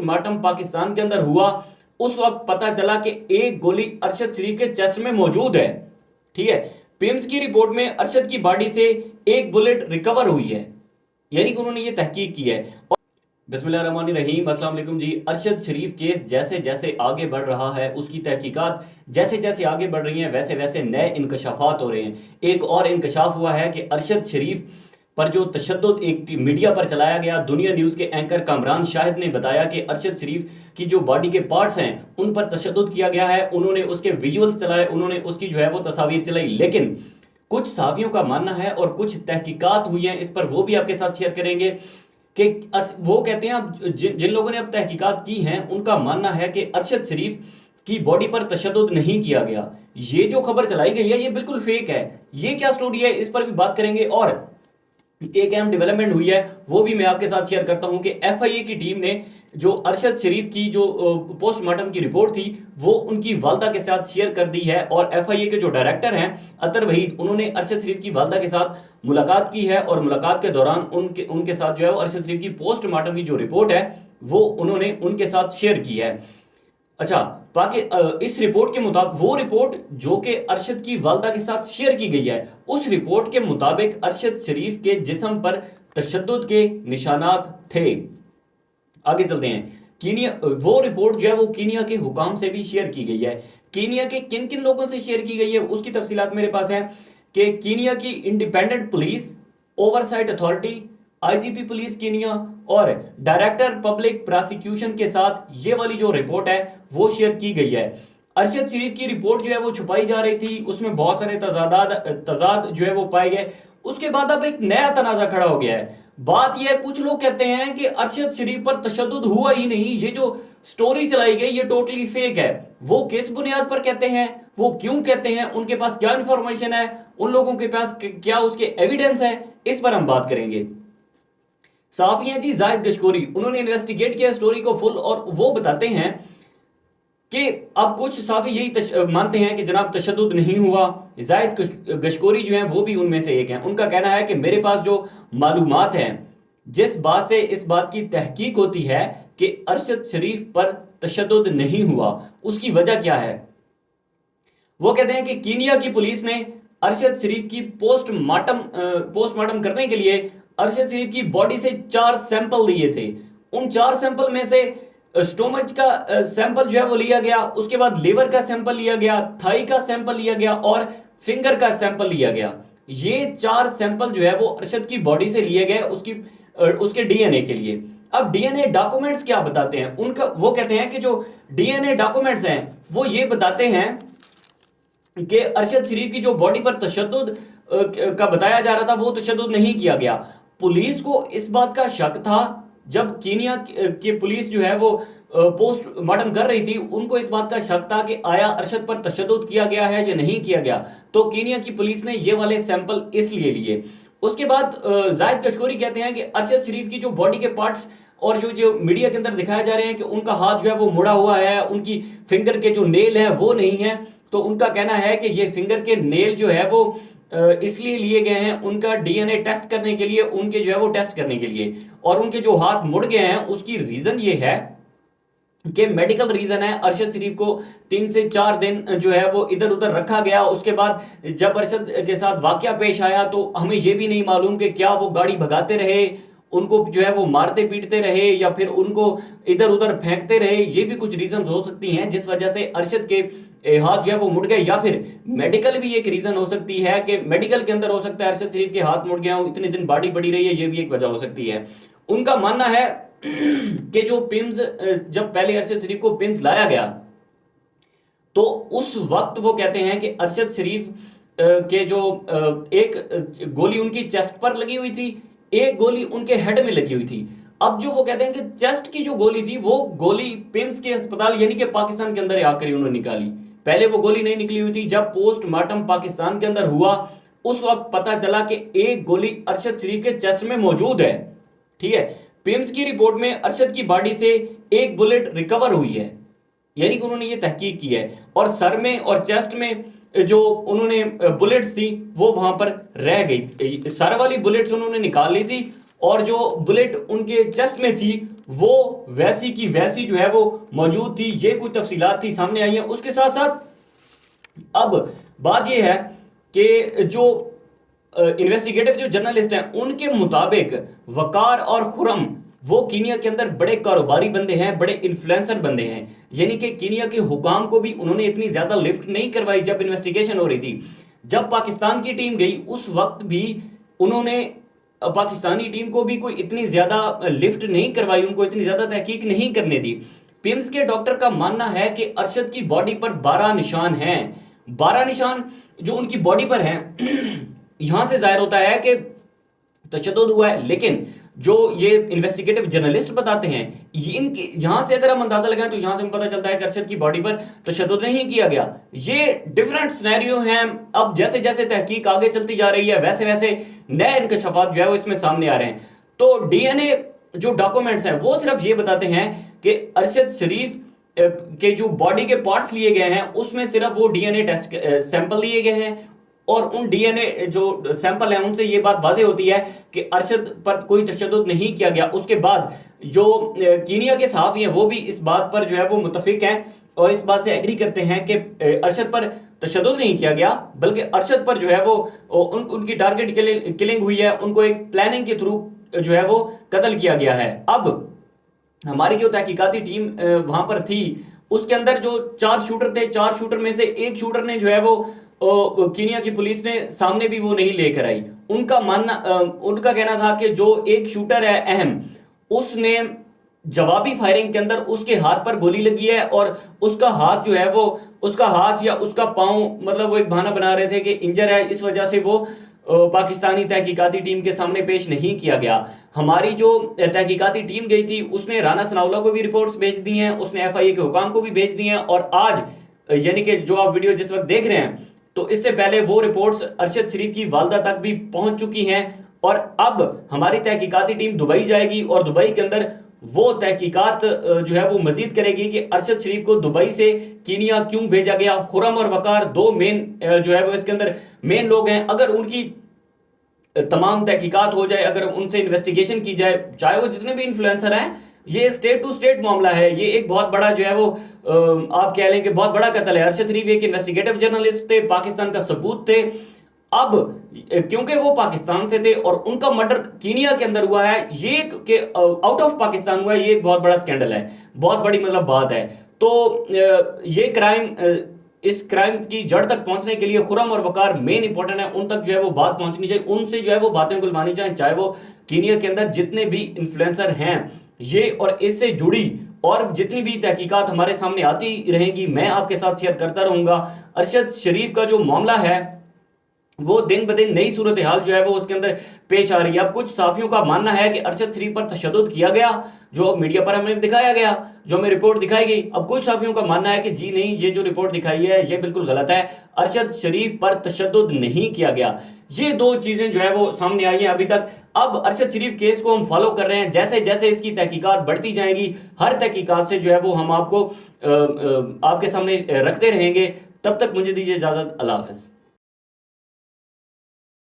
Postmortem Pakistan के अंदर हुआ, उस वक्त पता चला कि एक गोली अरशद शरीफ के चेस्ट में मौजूद है। ठीक है, पिम्स की रिपोर्ट में अरशद की बॉडी से एक बुलेट रिकवर हुई है, यानी कि उन्होंने ये तहकीक की है। और बिस्मिल्लाहिर्रहमानिर्रहीम, अस्सलाम वालेकुम जी। अरशद शरीफ केस जैसे जैसे आगे बढ़ रहा है, उसकी तहकीकात जैसे जैसे आगे बढ़ रही हैं, वैसे वैसे नए इंकशाफात हो रहे हैं। एक और इंकशाफ हुआ है कि अरशद शरीफ पर जो तशद्दुद एक मीडिया पर चलाया गया, दुनिया न्यूज़ के एंकर कामरान शाहिद ने बताया कि अरशद शरीफ की जो बॉडी के पार्ट्स हैं उन पर तशद्दुद किया गया है। उन्होंने उसके विजुअल्स चलाए, उन्होंने उसकी जो है वो तस्वीर चलाई, लेकिन कुछ सहाफ़ियों का मानना है और कुछ तहकीकात हुई हैं इस पर, वो भी आपके साथ शेयर करेंगे कि वो कहते हैं, अब जिन लोगों ने अब तहकीकात की हैं उनका मानना है कि अरशद शरीफ की बॉडी पर तशद्दुद नहीं किया गया। ये जो खबर चलाई गई है ये बिल्कुल फेक है। ये क्या स्टोरी है, इस पर भी बात करेंगे। और एक अहम डेवलपमेंट हुई है वो भी मैं आपके साथ शेयर करता हूं कि एफआईए की टीम ने जो अरशद शरीफ की जो पोस्टमार्टम की रिपोर्ट थी वो उनकी वालदा के साथ शेयर कर दी है। और एफआईए के जो डायरेक्टर हैं अतर वहीद, उन्होंने अरशद शरीफ की वालदा के साथ मुलाकात की है और मुलाकात के दौरान उनके साथ जो है वो अरशद शरीफ की पोस्टमार्टम की जो रिपोर्ट है वो उन्होंने उनके साथ शेयर की है। अच्छा, बाकी इस रिपोर्ट के मुताबिक, वो रिपोर्ट जो कि अरशद की वालदा के साथ शेयर की गई है, उस रिपोर्ट के मुताबिक अरशद शरीफ के जिस्म पर तशद्दुद के निशानात थे। आगे चलते हैं। कीनिया, वो रिपोर्ट जो है वो कीनिया के हुकाम से भी शेयर की गई है। कीनिया के किन किन लोगों से शेयर की गई है उसकी तफसीलात मेरे पास है कि कीनिया की independent police oversight authority, IGP police Kenya और डायरेक्टर पब्लिक प्रोसिक्यूशन के साथ ये वाली जो रिपोर्ट है वो शेयर की गई है। अरशद शरीफ की रिपोर्ट जो है वो छुपाई जा रही थी, उसमें बहुत सारे तजाद जो है वो पाए गए। उसके बाद अब एक नया तनाजा खड़ा हो गया है। बात यह है, कुछ लोग कहते हैं कि अरशद शरीफ पर तशद्दुद हुआ ही नहीं, ये जो स्टोरी चलाई गई ये टोटली फेक है। वो किस बुनियाद पर कहते हैं, वो क्यों कहते हैं, उनके पास क्या इंफॉर्मेशन है, उन लोगों के पास क्या उसके एविडेंस है, इस पर हम बात करेंगे। साफी हैं जी जाहिद गशकोरी, उन्होंने इन्वेस्टिगेट किया स्टोरी को फुल और वो बताते हैं कि अब कुछ साफी यही मानते हैं कि जनाब तशद्दुद नहीं हुआ। जाहिद गशकोरी जो हैं वो भी उनमें से एक हैं। उनका कहना है कि मेरे पास जो मालूमात हैं, जिस बात से इस बात की तहकीक होती है कि अरशद शरीफ पर तशद्दुद नहीं हुआ, उसकी वजह क्या है। वो कहते हैं कि कीनिया की पुलिस ने अरशद शरीफ की पोस्टमार्टम करने के लिए अरशद शरीफ की बॉडी से 4 सैंपल लिए थे। उन 4 सैंपल में से स्टोमच का सैंपल जो है वो लिया गया, उसके बाद लिवर का सैंपल लिया गया, थाई का सैंपल लिया गया और फिंगर का सैंपल लिया गया। ये 4 सैंपल जो है वो अरशद की बॉडी से लिए गए उसके डीएनए के लिए। अब डीएनए डॉक्यूमेंट्स क्या बताते हैं उनका, वो कहते हैं कि जो डीएनए डॉक्यूमेंट्स हैं वो ये बताते हैं कि अरशद शरीफ की जो बॉडी पर तशद्दुद का बताया जा रहा था वो तशद्दुद नहीं किया गया। पुलिस को इस बात का शक था, जब कीनिया की पुलिस जो है वो पोस्टमार्टम कर रही थी, उनको इस बात का शक था कि आया अरशद पर तशद्दुद किया गया है या नहीं किया गया, तो कीनिया की पुलिस ने ये वाले सैंपल इसलिए लिए। उसके बाद जाहिद गशकोरी कहते हैं कि अरशद शरीफ की जो बॉडी के पार्ट्स और जो मीडिया के अंदर दिखाए जा रहे हैं कि उनका हाथ जो है वो मुड़ा हुआ है, उनकी फिंगर के जो नेल हैं वो नहीं है, तो उनका कहना है कि ये फिंगर के नेल जो है वो इसलिए लिए गए हैं उनका डीएनए टेस्ट करने के लिए, उनके जो है वो टेस्ट करने के लिए। और उनके जो हाथ मुड़ गए हैं उसकी रीजन ये है कि मेडिकल रीजन है। अरशद शरीफ को 3 से 4 दिन जो है वो इधर उधर रखा गया। उसके बाद जब अरशद के साथ वाकया पेश आया तो हमें ये भी नहीं मालूम कि क्या वो गाड़ी भगाते रहे, उनको जो है वो मारते पीटते रहे या फिर उनको इधर उधर फेंकते रहे। ये भी कुछ रीजन हो सकती हैं जिस वजह से अरशद के हाथ जो है वो मुड़ गए, या फिर मेडिकल भी एक रीजन हो सकती है कि मेडिकल के अंदर हो सकता है अरशद शरीफ के हाथ मुड़ गया हो, इतने दिन बॉडी पड़ी रही है, ये भी एक वजह हो सकती है। उनका मानना है कि जो पिम्स, जब पहले अरशद शरीफ को पिम्स लाया गया तो उस वक्त वो कहते हैं कि अरशद शरीफ के जो एक गोली उनकी चेस्ट पर लगी हुई थी, एक गोली उनके हेड में लगी हुई थी। अब जो वो कहते हैं कि चेस्ट की जो गोली थी वो गोली पिम्स के अस्पताल यानी कि पाकिस्तान के अंदर आकर ही उन्होंने निकाली। पहले वो गोली नहीं निकली हुई थी। जब पोस्टमार्टम पाकिस्तान के अंदर हुआ उस वक्त पता चला कि एक गोली अरशद शरीफ के चेस्ट में मौजूद है। ठीक है, पिम्स की रिपोर्ट में अरशद की बॉडी से एक बुलेट रिकवर हुई है, यानी कि उन्होंने ये तहकीक की है। और सर में और चेस्ट में जो उन्होंने बुलेट्स थी वो वहां पर रह गई, सर वाली बुलेट्स उन्होंने निकाल ली थी और जो बुलेट उनके चेस्ट में थी वो वैसी की वैसी जो है वो मौजूद थी। ये कुछ तफसीलात थी सामने आई हैं। उसके साथ साथ अब बात यह है कि जो इन्वेस्टिगेटिव जो जर्नलिस्ट हैं उनके मुताबिक वकार और खुरम वो कीनिया के अंदर बड़े कारोबारी बंदे हैं, बड़े इन्फ्लुएंसर बंदे हैं। यानी कि कीनिया के हुकाम को भी उन्होंने इतनी ज्यादा लिफ्ट नहीं करवाई जब इन्वेस्टिगेशन हो रही थी। जब पाकिस्तान की टीम गई उस वक्त भी उन्होंने पाकिस्तानी टीम को भी कोई इतनी ज्यादा लिफ्ट नहीं करवाई, उनको इतनी ज्यादा तहकीक नहीं करने दी। पिम्स के डॉक्टर का मानना है कि अरशद की बॉडी पर 12 निशान हैं। 12 निशान जो उनकी बॉडी पर हैं यहां से जाहिर होता है कि तशद्दुद हुआ है। लेकिन जो ये इन्वेस्टिगेटिव जर्नलिस्ट बताते हैं इनके यहां से अगर हम अंदाजा लगाएं तो यहां से हमें पता चलता है कि अरशद की बॉडी पर तशद्दुद नहीं किया गया। ये डिफरेंट सिनेरियो हैं। अब जैसे जैसे तहकीक आगे चलती जा रही है वैसे वैसे नए इंकशाफात जो है वो इसमें सामने आ रहे हैं। तो डीएनए जो डॉक्यूमेंट्स हैं वो सिर्फ ये बताते हैं कि अरशद शरीफ के जो बॉडी के पार्ट्स लिए गए हैं उसमें सिर्फ वो डीएनए टेस्ट सैंपल लिए गए हैं और उन डीएनए जो सैंपल हैं उनसे ये बात वाज़ेह होती है कि अरशद पर कोई तशद्दुद नहीं किया गया। उसके बाद जो कीनिया के सहाफ़ी हैं वो भी इस बात पर जो है वो मुत्तफिक हैं और इस बात से एग्री करते हैं कि अरशद पर तशद्दुद नहीं किया गया बल्कि अरशद पर जो है वो उनकी टारगेट किलिंग हुई है, उनको एक प्लानिंग के थ्रू जो है वो कत्ल किया गया है। अब हमारी जो तहकीकाती टीम वहां पर थी उसके अंदर जो 4 शूटर थे, 4 शूटर में से एक शूटर ने जो है वो कीनिया की पुलिस ने सामने भी वो नहीं लेकर आई। उनका कहना था कि जो एक शूटर है अहम, उसने जवाबी फायरिंग के अंदर उसके हाथ पर गोली लगी है और उसका हाथ जो है वो उसका हाथ या उसका पांव मतलब वो एक बहाना बना रहे थे कि इंजर है, इस वजह से वो पाकिस्तानी तहकीकाती टीम के सामने पेश नहीं किया गया। हमारी जो तहकीकाती टीम गई थी उसने राना सनाउल्लाह को भी रिपोर्ट्स भेज दी हैं, उसने एफआईए के हुकाम को भी भेज दी हैं और आज यानी कि जो आप वीडियो जिस वक्त देख रहे हैं तो इससे पहले वो रिपोर्ट्स अरशद शरीफ की वालदा तक भी पहुंच चुकी हैं। और अब हमारी तहकीकाती टीम दुबई जाएगी और दुबई के अंदर वो तहकीकात जो है वो मजीद करेगी कि अरशद शरीफ को दुबई से कीनिया क्यों भेजा गया। खुरम और वकार 2 मेन जो है वो इसके अंदर मेन लोग हैं। अगर उनकी तमाम तहकीकात हो जाए, अगर उनसे इन्वेस्टिगेशन की जाए, चाहे वो जितने भी इन्फ्लुएंसर हैं, ये स्टेट टू स्टेट मामला है। ये एक बहुत बड़ा जो है वो आप कह लें कि बहुत बड़ा कत्ल है। अरशद शरीफ एक इन्वेस्टिगेटिव जर्नलिस्ट थे, पाकिस्तान का सबूत थे। अब क्योंकि वो पाकिस्तान से थे और उनका मर्डर कीनिया के अंदर हुआ है, ये कि आउट ऑफ पाकिस्तान हुआ है, ये एक बहुत बड़ा स्कैंडल है, बहुत बड़ी मतलब बात है। तो ये क्राइम इस क्राइम की जड़ तक पहुंचने के लिए खुरम और वकार मेन इंपॉर्टेंट है, उन तक जो है वो बात पहुंचनी चाहिए, उनसे जो है वो बातें गुलवानी चाहिए, चाहे वो कीनिया के अंदर जितने भी इन्फ्लुएंसर हैं ये और इससे जुड़ी और जितनी भी तहकीकात हमारे सामने आती रहेंगी मैं आपके साथ शेयर करता रहूंगा। अरशद शरीफ का जो मामला है वो दिन ब दिन नई सूरत हाल जो है वो उसके अंदर पेश आ रही है। अब कुछ साफियों का मानना है कि अरशद शरीफ पर तशद्दुद किया गया, जो मीडिया पर हमें दिखाया गया, जो हमें रिपोर्ट दिखाई गई। अब कुछ साफियों का मानना है कि जी नहीं, ये जो रिपोर्ट दिखाई है ये बिल्कुल गलत है, अरशद शरीफ पर तशद्दुद नहीं किया गया। ये 2 चीजें जो है वो सामने आई हैं अभी तक। अब अरशद शरीफ केस को हम फॉलो कर रहे हैं, जैसे जैसे इसकी तहकीकात बढ़ती जाएंगी हर तहकीकात से जो है वो हम आपको आपके सामने रखते रहेंगे। तब तक मुझे दीजिए इजाजत, अल्लाह हाफिज।